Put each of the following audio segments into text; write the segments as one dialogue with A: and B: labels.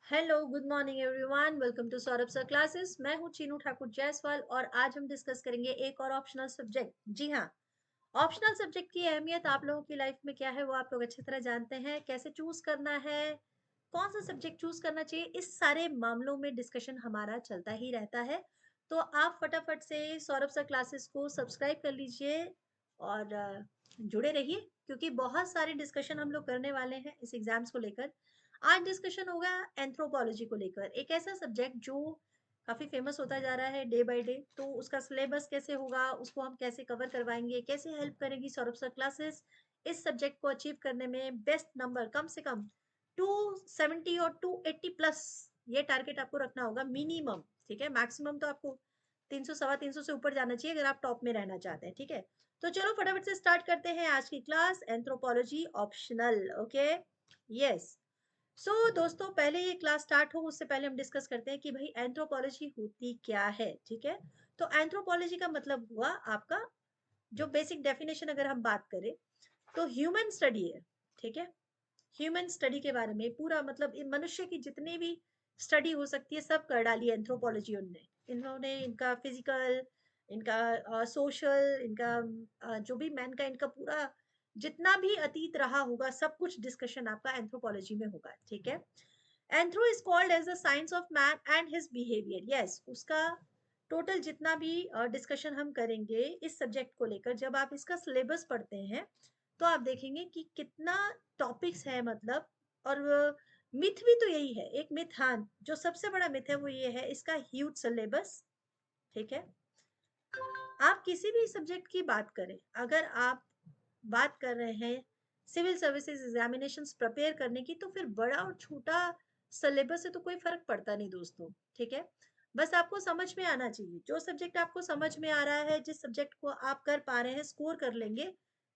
A: Hello good morning everyone, welcome to Saurabh sir classes. मैं हूं चीनू ठाकुर जायसवाल और आज हम डिस्कस करेंगे एक और ऑप्शनल सब्जेक्ट। जी हाँ, ऑप्शनल सब्जेक्ट की अहमियत आप लोगों की लाइफ में क्या है वो आप लोग अच्छी तरह जानते हैं। कैसे चूज करना है, कौन सा सब्जेक्ट चूज करना चाहिए, इस सारे मामलों में डिस्कशन हमारा चलता ही रहता है। तो आप फटाफट से सौरभ सर क्लासेस को सब्सक्राइब कर लीजिए और जुड़े रहिए, क्योंकि बहुत सारे डिस्कशन हम लोग करने वाले हैं इस एग्जाम्स को लेकर। आज डिस्कशन होगा एंथ्रोपोलॉजी को लेकर, एक ऐसा सब्जेक्ट जो काफी फेमस होता जा रहा है डे बाय डे। तो उसका सिलेबस कैसे होगा, उसको हम कैसे कवर करवाएंगे, कैसे हेल्प करेगी सौरभ सर क्लासेस इस सब्जेक्ट को अचीव करने में बेस्ट नंबर, कम से कम 270 और 280 प्लस, ये टारगेट आपको रखना होगा मिनिमम। ठीक है, मैक्सिमम तो आपको 300 सवा 300 से ऊपर जाना चाहिए अगर आप टॉप में रहना चाहते हैं। ठीक है, तो चलो फटाफट से स्टार्ट करते हैं आज की class, anthropology optional. Okay, yes. दोस्तों, पहले ये क्लास स्टार्ट हो उससे पहले हम डिस्कस करते हैं कि भाई एंथ्रोपोलॉजी होती क्या है। ठीक है, तो एंथ्रोपोलॉजी का मतलब हुआ आपका, जो बेसिक डेफिनेशन अगर हम बात करें तो ह्यूमन स्टडी है। ठीक है, ह्यूमन स्टडी के बारे में पूरा, मतलब मनुष्य की जितनी भी स्टडी हो सकती है सब कर डाली एंथ्रोपोलॉजी उनने। इन्होंने इनका फिजिकल, इनका सोशल, इनका जो भी मैन का इनका पूरा जितना भी अतीत रहा होगा सब कुछ डिस्कशन आपका एंथ्रोपोलॉजी में होगा। ठीक है, anthro is called as the science of man and his behaviour. Yes, उसका टोटल जितना भी डिस्कशन हम करेंगे इस सब्जेक्ट को लेकर, जब आप इसका सिलेबस पढ़ते हैं तो आप देखेंगे कि कितना टॉपिक्स है, मतलब। और मिथ भी तो यही है, एक मिथ, हाँ, जो सबसे बड़ा मिथ है वो ये है इसका ह्यूज सिलेबस। ठीक है, आप किसी भी सब्जेक्ट की बात करें, अगर आप बात कर रहे हैं सिविल सर्विसेज एग्जामिनेशंस प्रिपेयर करने की, तो फिर बड़ा और छोटा सिलेबस से तो कोई फर्क पड़ता नहीं दोस्तों। ठीक है, बस आपको समझ में आना चाहिए, जो सब्जेक्ट आपको समझ में आ रहा है, जिस सब्जेक्ट को आप कर पा रहे हैं, स्कोर कर लेंगे,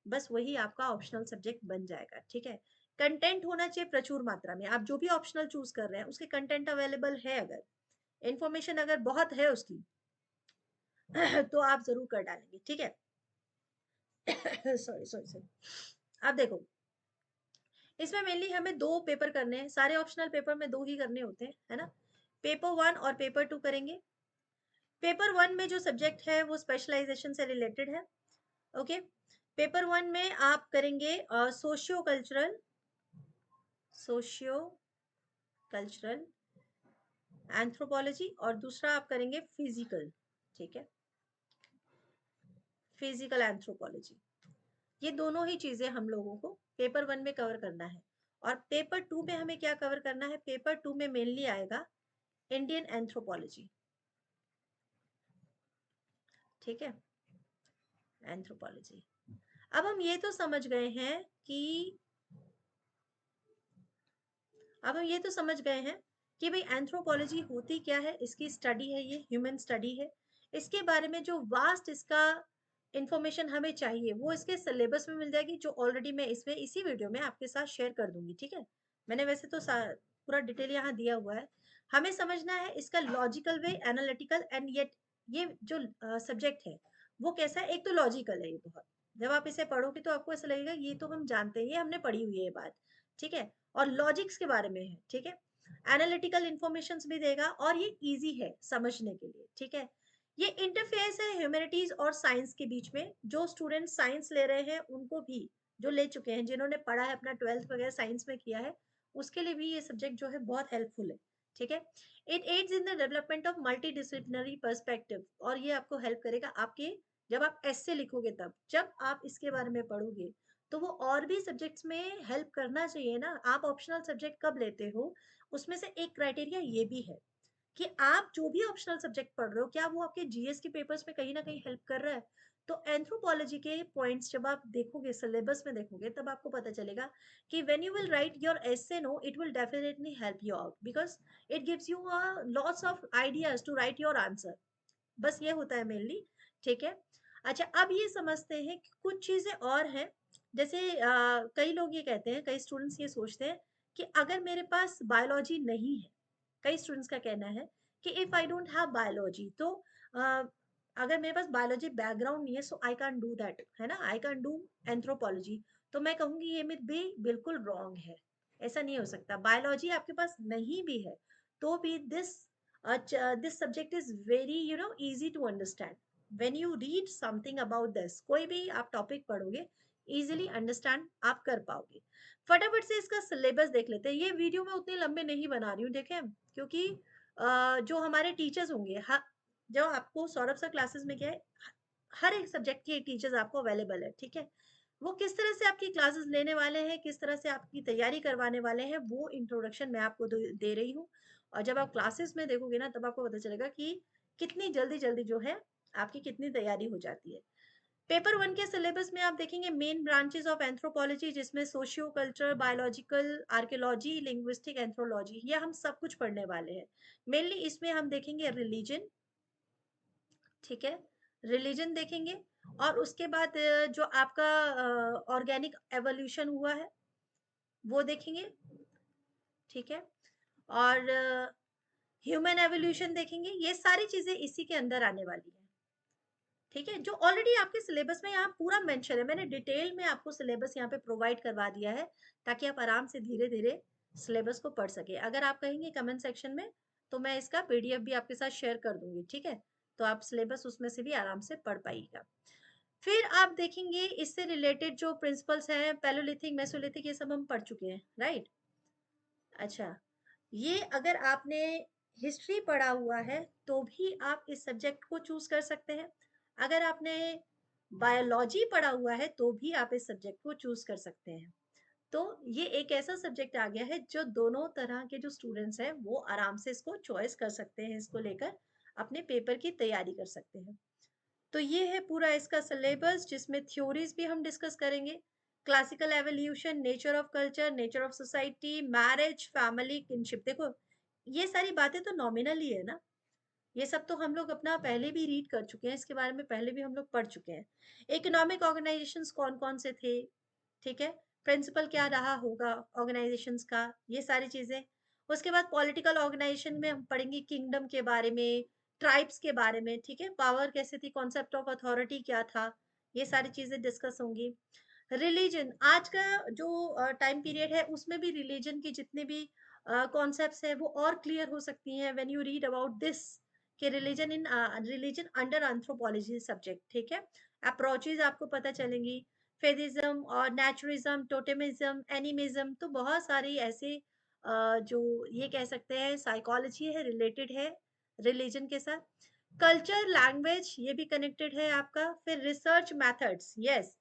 A: बस वही आपका ऑप्शनल सब्जेक्ट बन जाएगा। ठीक है, कंटेंट होना चाहिए प्रचुर मात्रा में। आप जो भी ऑप्शनल चूज कर रहे हैं उसके कंटेंट अवेलेबल है, अगर इंफॉर्मेशन अगर बहुत है उसकी तो आप जरूर कर डालेंगे। ठीक है, सॉरी सॉरी सॉरी। अब देखो, इसमें मेनली हमें दो पेपर करने हैं, सारे ऑप्शनल पेपर में दो ही करने होते हैं, है ना। पेपर वन और पेपर टू करेंगे। पेपर वन में जो सब्जेक्ट है वो स्पेशलाइजेशन से रिलेटेड है। ओके, पेपर वन में आप करेंगे socio cultural, socio cultural anthropology, और दूसरा आप करेंगे फिजिकल। ठीक है, फिजिकल एंथ्रोपोलॉजी। ये दोनों ही चीजें हम लोगों को पेपर वन में कवर करना है। और पेपर टू में हमें क्या कवर करना है, पेपर टू में मेनली आएगा इंडियन एंथ्रोपोलॉजी। ठीक है, एंथ्रोपोलॉजी। अब हम ये तो समझ गए हैं कि अब हम ये तो समझ गए हैं कि भाई एंथ्रोपोलॉजी होती क्या है, इसकी स्टडी है, ये ह्यूमन स्टडी है। इसके बारे में जो वास्ट इसका इंफॉर्मेशन हमें चाहिए वो इसके सिलेबस में मिल जाएगी, जो ऑलरेडी मैं इसमें इसी वीडियो में आपके साथ शेयर कर दूंगी। ठीक है, मैंने वैसे तो पूरा डिटेल यहाँ दिया हुआ है। हमें समझना है इसका logical way, analytical and yet, ये जो सब्जेक्ट है वो कैसा है। एक तो लॉजिकल है ये बहुत, जब आप इसे पढ़ोगे तो आपको ऐसा लगेगा ये तो हम जानते हैं, ये हमने पढ़ी हुई है ये बात। ठीक है, और लॉजिक्स के बारे में है। ठीक है, एनालिटिकल इंफॉर्मेशंस भी देगा और ये इजी है समझने के लिए। ठीक है, ये इंटरफेस है ह्यूमैनिटीज और साइंस के बीच में। जो स्टूडेंट साइंस ले रहे हैं उनको भी, जो ले चुके हैं, जिन्होंने पढ़ा है अपना 12th वगैरह साइंस में किया है, उसके लिए भी ये सब्जेक्ट जो है बहुत हेल्पफुल है। ठीक है, it adds in the development of multi disciplinary perspective, और ये आपको हेल्प करेगा आपके, जब आप एस्से लिखोगे, तब जब आप इसके बारे में पढ़ोगे तो वो और भी सब्जेक्ट्स में हेल्प करना चाहिए ना। आप ऑप्शनल सब्जेक्ट कब लेते हो, उसमें से एक क्राइटेरिया ये भी है कि आप जो भी ऑप्शनल सब्जेक्ट पढ़ रहे हो क्या वो आपके जीएस के पेपर्स में कहीं ना कहीं हेल्प कर रहा है। तो एंथ्रोपोलॉजी के पॉइंट्स जब आप देखोगे, सिलेबस में देखोगे, तब आपको पता चलेगा कि when you will write your essay, no, it will definitely help you out, because it gives you lots of ideas to write your answer. बस ये होता है मेनली। ठीक है, अच्छा, अब ये समझते हैं कि कुछ चीजें और हैं। जैसे कई लोग ये कहते हैं, कई स्टूडेंट्स ये सोचते हैं कि अगर मेरे पास बायोलॉजी नहीं है, कई स्टूडेंट्स का कहना है कि if I don't have biology, तो अगर मेरे पास बायोलॉजी बैकग्राउंड नहीं है, सो आई कैन डू दैट, है ना, आई कैन डू एंथ्रोपोलॉजी। तो मैं कहूंगी ये मिथ भी बिल्कुल रॉन्ग है। ऐसा नहीं हो सकता। बायोलॉजी आपके पास नहीं भी है तो भी this subject is very easy to understand. When you read something about this, कोई भी आप टॉपिक पढ़ोगे इजीली अंडरस्टैंड आप कर पाओगे। फटाफट से इसका सिलेबस देख लेते हैं। ये वीडियो मैं उतने लंबे नहीं बना रही हूँ, देखें, क्योंकि जो हमारे टीचर्स होंगे, जो आपको सौरभ सर क्लासेस में क्या है, हर एक सब्जेक्ट के टीचर्स आपको अवेलेबल है, ठीक है। वो किस तरह से आपकी क्लासेस लेने वाले हैं, किस तरह से आपकी तैयारी करवाने वाले हैं, वो इंट्रोडक्शन मैं आपको दे रही हूँ। और जब आप क्लासेस में देखोगे ना, तब आपको पता चलेगा कि कितनी जल्दी जल्दी जो है आपकी कितनी तैयारी हो जाती है। पेपर 1 के सिलेबस में आप देखेंगे मेन ब्रांचेस ऑफ एंथ्रोपोलॉजी, जिसमें socio culture, biological, archaeology, linguistic, anthropology, ये हम सब कुछ पढ़ने वाले हैं। मेनली इसमें हम देखेंगे रिलीजन, ठीक है, रिलीजन देखेंगे। और उसके बाद जो आपका ऑर्गेनिक एवोल्यूशन हुआ है वो देखेंगे, ठीक है। और ह्यूमन एवोल्यूशन देखेंगे। ये सारी चीजें इसी के अंदर आने वाली है, ठीक है, जो ऑलरेडी आपके सिलेबस में यहाँ पूरा मेंशन है। मैंने डिटेल में आपको सिलेबस यहाँ पे प्रोवाइड करवा दिया है, ताकि आप आराम से धीरे धीरे सिलेबस को पढ़ सके। अगर आप कहेंगे कमेंट सेक्शन में तो मैं इसका पीडीएफ भी आपके साथ शेयर कर दूंगी, ठीक है, तो आप सिलेबस उसमें से भी आराम से पढ़ पाइएगा। फिर आप देखेंगे इससे रिलेटेड जो प्रिंसिपल्स हैं, पैलोलिथिक, मेसोलिथिक, ये सब हम पढ़ चुके हैं, राइट। अच्छा, ये अगर आपने हिस्ट्री पढ़ा हुआ है तो भी आप इस सब्जेक्ट को चूज कर सकते हैं। अगर आपने बायोलॉजी पढ़ा हुआ है तो भी आप इस सब्जेक्ट को चूज कर सकते हैं। तो ये एक ऐसा सब्जेक्ट आ गया है जो दोनों तरह के जो स्टूडेंट्स हैं वो आराम से इसको चॉइस कर सकते हैं, इसको लेकर अपने पेपर की तैयारी कर सकते हैं। तो ये है पूरा इसका सिलेबस, जिसमें थ्योरीज भी हम डिस्कस करेंगे, classical evolution, nature of culture, nature of society, marriage, family, kinship. देखो ये सारी बातें तो नॉमिनल ही है ना, ये सब तो हम लोग अपना पहले भी रीड कर चुके हैं, इसके बारे में पहले भी हम लोग पढ़ चुके हैं। इकोनॉमिक ऑर्गेनाइजेशंस कौन कौन से थे, ठीक है, प्रिंसिपल क्या रहा होगा ऑर्गेनाइजेशंस का, ये सारी चीजें। उसके बाद पॉलिटिकल ऑर्गेनाइजेशन में हम पढ़ेंगे किंगडम के बारे में, ट्राइब्स के बारे में, ठीक है, पावर कैसे थी, कॉन्सेप्ट ऑफ अथॉरिटी क्या था, ये सारी चीजें डिस्कस होंगी। रिलीजन, आज का जो टाइम पीरियड है उसमें भी रिलीजन की जितने भी कॉन्सेप्ट्स है वो और क्लियर हो सकती हैं when you read about this, कि रिलीजन अंडर एंथ्रोपोलॉजी सब्जेक्ट, ठीक है। अप्रोचेज आपको पता चलेंगी, फेदिज्म और नेचुरिज्म, टोटेमिज्म, एनिमिज्म, तो बहुत सारी ऐसे जो ये कह सकते हैं साइकोलॉजी है, रिलेटेड है रिलीजन के साथ। कल्चर, लैंग्वेज, ये भी कनेक्टेड है आपका। फिर रिसर्च मेथड्स, यस,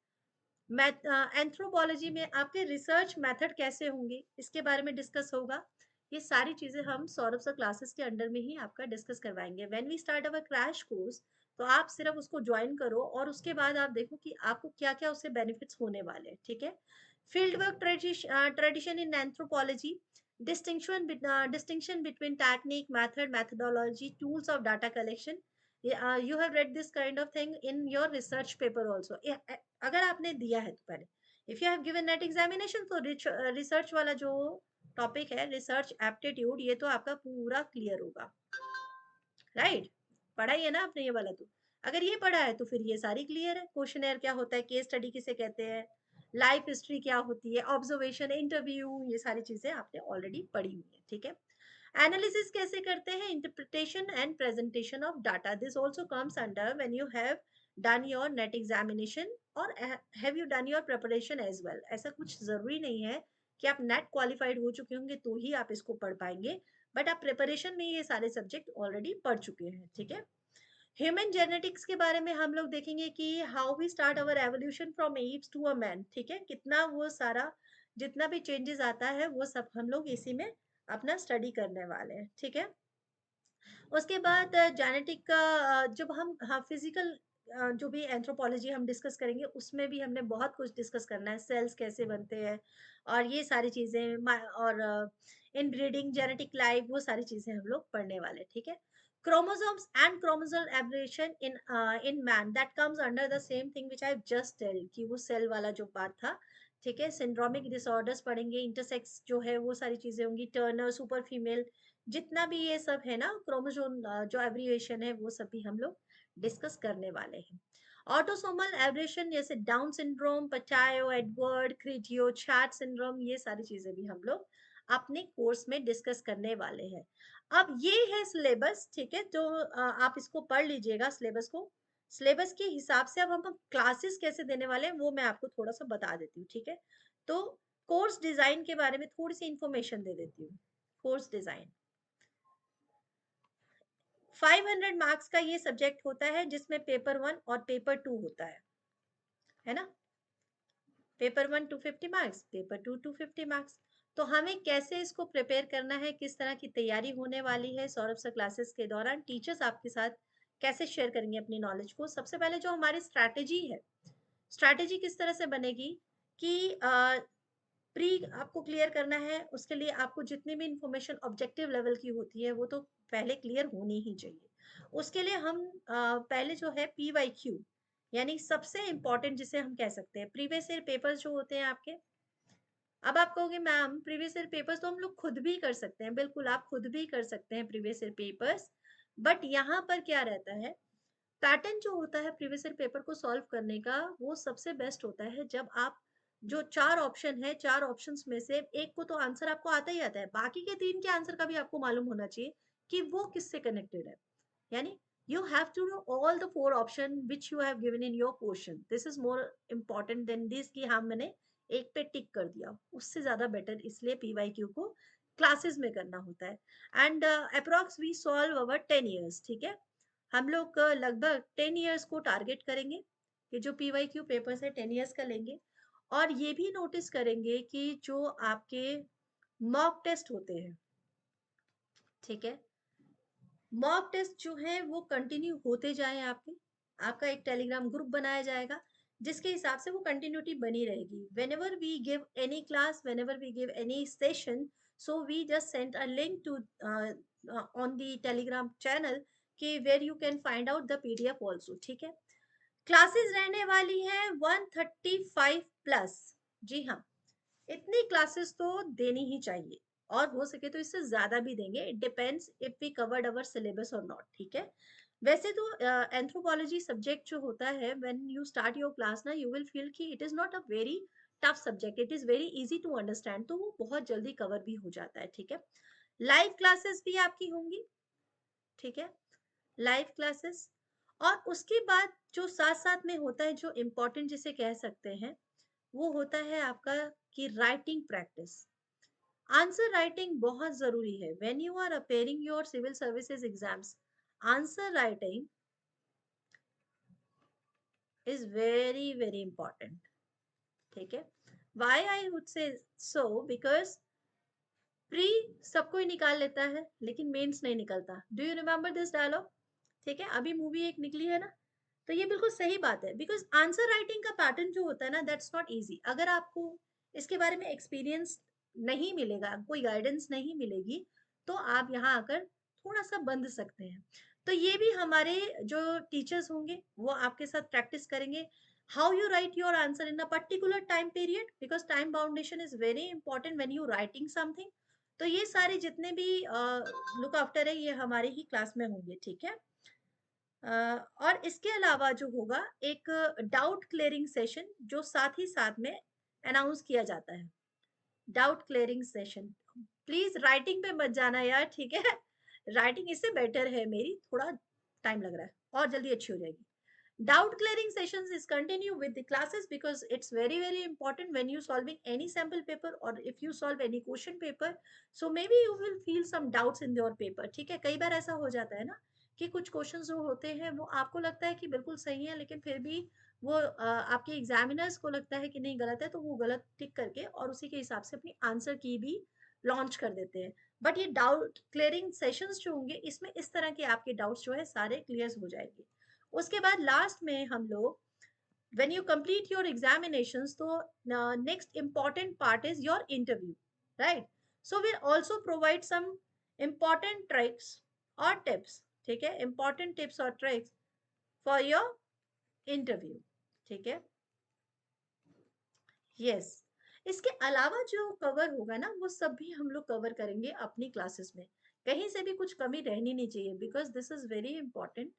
A: एंथ्रोपोलॉजी में आपके रिसर्च मेथड कैसे होंगे इसके बारे में डिस्कस होगा। ये सारी चीजें हम सौरभ सर क्लासेस के अंडर में ही आपका डिस्कस करवाएंगे। When we start our crash course, तो आप सिर्फ उसको ज्वाइन करो और उसके बाद आप देखो कि आपको क्या क्या उससे बेनिफिट्स होने वाले हैं, ठीक है। Field work tradition in anthropology, distinction between technique, method, methodology, tools of data collection. You have read this kind of thing in your research paper also. अगर आपने दिया है तो पहले, if you have given net examination, तो research वाला जो topic है, रिसर्च एप्टीट्यूड, ये तो आपका पूरा क्लियर होगा, राइट। पढ़ा ही है ना आपने ये वाला तो। अगर ये पढ़ा है तो फिर ये सारी क्लियर है। क्वेश्चनर क्या होता है, केस स्टडी किसे कहते हैं, लाइफ हिस्ट्री क्या होती है, ऑब्जर्वेशन, इंटरव्यू, ये सारी चीजें आपने ऑलरेडी पढ़ी हुई है, ठीक है। एनालिसिस कैसे करते हैं, interpretation and presentation of data, this also comes under when you have done your NET examination और have you done your preparation as well. ऐसा कुछ जरूरी नहीं है कि आप नेट क्वालिफाइड हो चुके होंगे तो ही आप इसको पढ़ पाएंगे, बट आप प्रिपरेशन में ये सारे सब्जेक्ट ऑलरेडी पढ़ चुके हैं, ठीक है। ह्यूमन जेनेटिक्स के बारे में हम लोग देखेंगे कि how we start our evolution from apes to a man, ठीक है, कितना वो सारा जितना भी चेंजेस आता है वो सब हम लोग इसी में अपना स्टडी करने वाले हैं, ठीक है। उसके बाद जेनेटिक का जब हम, हाँ, फिजिकल जो भी एंथ्रोपोलॉजी हम डिस्कस करेंगे उसमें भी हमने बहुत कुछ डिस्कस करना है, सेल्स कैसे बनते हैं और ये सारी चीजें, और इनब्रीडिंग, जेनेटिक लाइफ, वो सारी चीजें हम लोग पढ़ने वाले, ठीक है। chromosomes and chromosomal aberration in man, that comes under the same thing which I just tell, कि वो सेल वाला जो बात था, ठीक है। सिंड्रोमिक डिसऑर्डर्स पढ़ेंगे, इंटरसेक्स जो है वो सारी चीजें होंगी, टर्नर, सुपर फीमेल, जितना भी ये सब है ना क्रोमोसोम जो एब्रिएशन है वो सब भी हम लोग डिस्कस करने वाले हैं। ऑटोसोमल एब्रेशन जैसे डाउन सिंड्रोम, पचायो, एडवर्ड, क्रिजियो, छाट सिंड्रोम, ये सारी चीजें भी हम लोग अपने कोर्स में डिस्कस करने वाले हैं। अब ये है सिलेबस, ठीक है, तो आप इसको पढ़ लीजिएगा सिलेबस को। सिलेबस के हिसाब से अब हम क्लासेस कैसे देने वाले हैं वो मैं आपको थोड़ा सा बता देती हूँ, ठीक है। तो कोर्स डिजाइन के बारे में थोड़ी सी इंफॉर्मेशन दे देती हूँ। कोर्स डिजाइन 500 मार्क्स का ये सब्जेक्ट होता है, जिसमें पेपर 1 और पेपर 2 होता है ना। Paper 1 250 marks, paper 2 250 marks. तो हमें कैसे इसको प्रिपेयर करना है, किस तरह की तैयारी होने वाली है सौरभ सर क्लासेस के दौरान, टीचर्स आपके साथ कैसे शेयर करेंगे अपनी नॉलेज को। सबसे पहले जो हमारी स्ट्रैटेजी है, स्ट्रैटेजी किस तरह से बनेगी कि प्री आपको क्लियर करना है, उसके लिए आपको जितनी भी इंफॉर्मेशन ऑब्जेक्टिव लेवल की होती है वो तो पहले क्लियर होनी ही चाहिए। उसके लिए हम पहले जो है PYQ, यानी सबसे इम्पोर्टेंट जिसे हम कह सकते हैं प्रीवियस ईयर पेपर्स जो होते हैं आपके। अब आप कहोगे मैम प्रीवियस ईयर पेपर्स तो हम लोग खुद भी कर सकते हैं, बिल्कुल आप खुद भी कर सकते हैं प्रीवियस ईयर पेपर्स। बट यहाँ पर क्या रहता है, पैटर्न जो होता है प्रीवियस ईयर पेपर को सॉल्व करने का, वो सबसे बेस्ट होता है जब आप जो 4 ऑप्शन है, 4 ऑप्शंस में से एक को तो आंसर आपको आता ही आता है, बाकी के 3 के आंसर का भी आपको मालूम होना चाहिए कि वो किससे कनेक्टेड है। यानी you have to know all the 4 option which you have given in your question. This is more important than this कि हाँ मैंने एक पे टिक कर दिया, उससे ज्यादा बेटर इसलिए PYQ को क्लासेस में करना होता है। And approx we solve over 10 years, ठीक है। हम लोग लगभग 10 इयर्स को टारगेट करेंगे कि जो PYQ पेपर्स है 10 इयर्स का लेंगे। और ये भी नोटिस करेंगे कि जो आपके मॉक टेस्ट होते हैं, ठीक है, मॉक टेस्ट जो है वो कंटिन्यू होते जाए आपके। आपका एक टेलीग्राम ग्रुप बनाया जाएगा जिसके हिसाब से वो कंटिन्यूटी बनी रहेगी। Whenever we give any class, whenever we give any session, so we just send a link to on the Telegram channel कि where you can find out the PDF also, ठीक है। क्लासेस रहने वाली है 135 plus. जी हाँ, इतनी classes तो देनी ही चाहिए, और हो सके तो इससे ज्यादा भी देंगे। It depends if we covered our syllabus और नॉट, ठीक है। वैसे तो एंथ्रोपोलॉजी सब्जेक्ट जो होता है, when you start your class ना, यू विल फील कि it is not a very tough subject, it is very easy to understand, तो वो बहुत जल्दी कवर भी हो जाता है, ठीक है। लाइव क्लासेस भी आपकी होंगी, ठीक है, लाइव क्लासेस। और उसके बाद जो साथ साथ में होता है, जो इम्पोर्टेंट जिसे कह सकते हैं, वो होता है आपका कि राइटिंग प्रैक्टिस। आंसर राइटिंग बहुत जरूरी है when you are appearing your civil services exams. Answer writing is very very important, ठीक है। Why I would say so, because pre सबको ही निकाल लेता है लेकिन मेंस नहीं निकलता। Do you remember this dialogue, ठीक है, अभी मूवी एक निकली है ना। तो ये बिल्कुल सही बात है, बिकॉज आंसर राइटिंग का पैटर्न जो होता है ना, दैट्स नॉट इजी। अगर आपको इसके बारे में एक्सपीरियंस नहीं मिलेगा, कोई गाइडेंस नहीं मिलेगी, तो आप यहाँ आकर थोड़ा सा बंद सकते हैं। तो ये भी हमारे जो टीचर्स होंगे वो आपके साथ प्रैक्टिस करेंगे। How you right your answer in a particular time period, because time boundation is very important when you writing something. तो ये सारे जितने भी लुक आफ्टर है, ये हमारे ही क्लास में होंगे, ठीक है। और इसके अलावा जो होगा एक डाउट क्लियरिंग सेशन जो साथ ही साथ में अनाउंस किया जाता है। Doubt clearing session, please writing पे मत जाना यार, ठीक है। राइटिंग इससे बेटर है, मेरी थोड़ा टाइम लग रहा है और जल्दी अच्छी हो जाएगी। Doubt clearing sessions is continue with the classes because it's very very important when you solving any sample paper or if you solve any question paper. So maybe you will feel some doubts in your paper, ठीक है। कई बार ऐसा हो जाता है ना कि कुछ क्वेश्चंस जो होते हैं वो आपको लगता है कि बिल्कुल सही है, लेकिन फिर भी वो आपके एग्जामिनर्स को लगता है कि नहीं गलत है, तो वो गलत टिक करके और उसी के हिसाब से अपनी आंसर की भी लॉन्च कर देते हैं। बट ये डाउट क्लियरिंग सेशंस जो होंगे, इसमें इस तरह के आपके डाउट्स जो है सारे क्लियर हो जाएंगे। उसके बाद लास्ट में हम लोग when you complete your examinations, so next important part is your interview, right? So we'll also provide some important tricks or tips, ठीक है, important tips or tricks for your interview, ठीक है। यस, इसके अलावा जो कवर होगा ना, वो सब भी हम लोग कवर करेंगे अपनी क्लासेस में। कहीं से भी कुछ कमी रहनी नहीं चाहिए, because this is very important.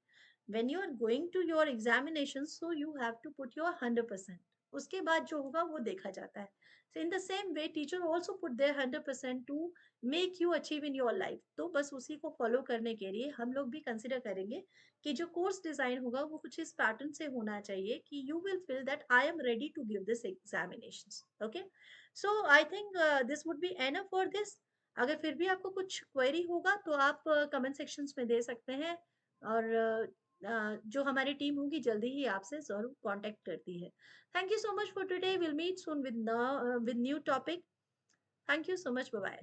A: When you are going to your examination, so you have to put your 100%। उसके बाद जो होगा वो देखा जाता है। So in the same way teacher also put their 100% to make you achieve in your life. तो बस उसी को फॉलो करने के लिए हम लोग भी कंसिडर करेंगे कि जो कोर्स डिजाइन होगा वो कुछ इस पैटर्न से होना चाहिए कि you will feel that I am ready to give this examination. Okay, so I think this would be enough for this. अगर फिर भी आपको कुछ क्वेरी होगा तो आप कमेंट सेक्शंस में दे सकते हैं, और जो हमारी टीम होगी जल्दी ही आपसे जरूर कांटेक्ट करती है। Thank you so much for today, will meet soon with new topic. Thank you so much, bye bye.